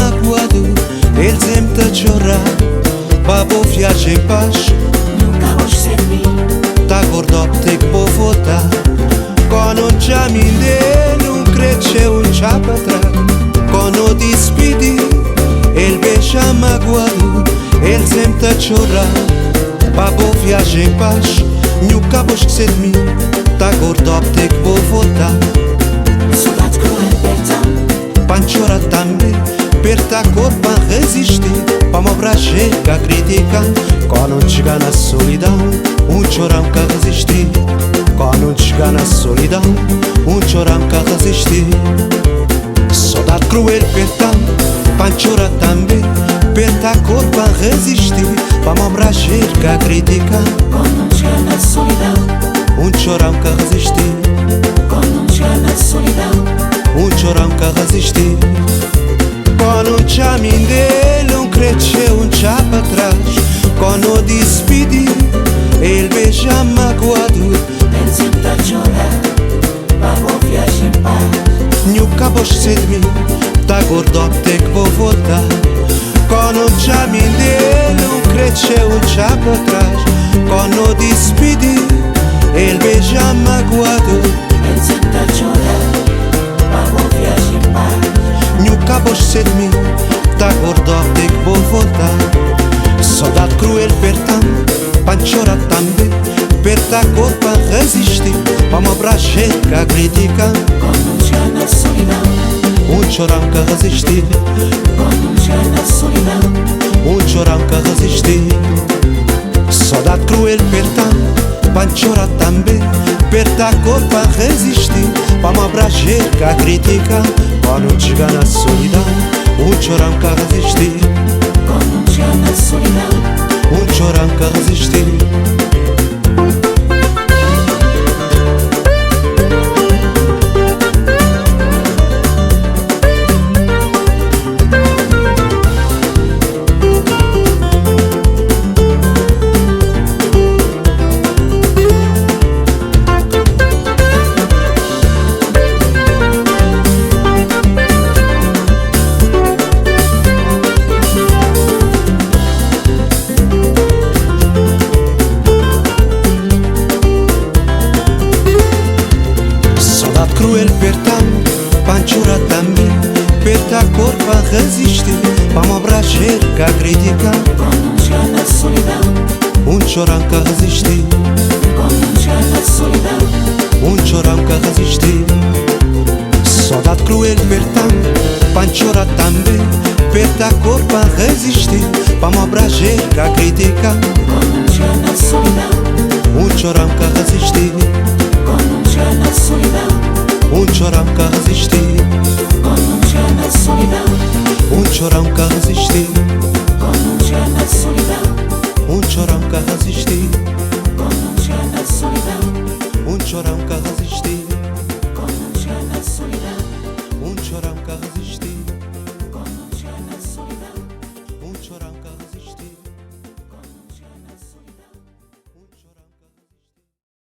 magoado, ele sempre te chorar. Para vou viajar em paz, nunca vou ser de mim. tá gordo, tem que vou votar. Quando já me dei, não cresceu um chapa atrás. Quando despedi, ele beija magoado, ele sempre te chorar. Para vou viajar em paz, nunca vou esquecer de mim. Tá gordo, tem que vou votar. Saudade cruel, perdão. Para chorar também, perder a cor para resistir. Para me abraçar, que criticar. Quando chega na solidão, chorão que resistir. Quando chega na solidão, chorão que resistir. Saudade cruel, perdão. Para chorar também, perder a cor para resistir. Para me abraçar, que criticar. Quando chega na solidão, chorão que resistir. quando chega na solidão, Chorão que resistir. Quando já me dei, não cresceu já para trás. Quando despedi, ele beija magoado, ele sempre tá chorar. Para vou viajar em paz, nunca vou esquecer de mim. Tá gordo, tem que vou voltar. Quando já me dei, não cresceu já para trás. Quando despedi, ele beija magoado, ele sempre tá chorar. Para vou viajar em paz, nunca vou esquecer de mim. Tá gordo, tem que vou voltar. Saudade cruel, perdão. Para chorar também, perder a cor para resistir. Para me abraçar, que criticar. quando chega na solidão, Chorão que resistir. quando chega na solidão, Chorão que resistir. Saudade cruel, perdão. Para chorar também, perder a cor para resistir. Para me abraçar, que criticar. Quando chega na solidão, chorão que resistir. quando chega na solidão, Chorão que resistir. Cruel, perdão, para chorar também, perder a cor para resistir. Para me abraçar, que criticar. quando chega na solidão, Chorão que resistir. quando chega na solidão, Chorão que resistir. Saudade cruel, perdão, para chorar também, perder a cor para resistir. Para me abraçar, que criticar. quando chega na solidão, Chorão que resistir. quando chega na solidão, Chorão que resistir. quando chega na solidão, Chorão que resistir. quando chega na solidão, Chorão que resistir. quando chega na solidão, Chorão que resistir.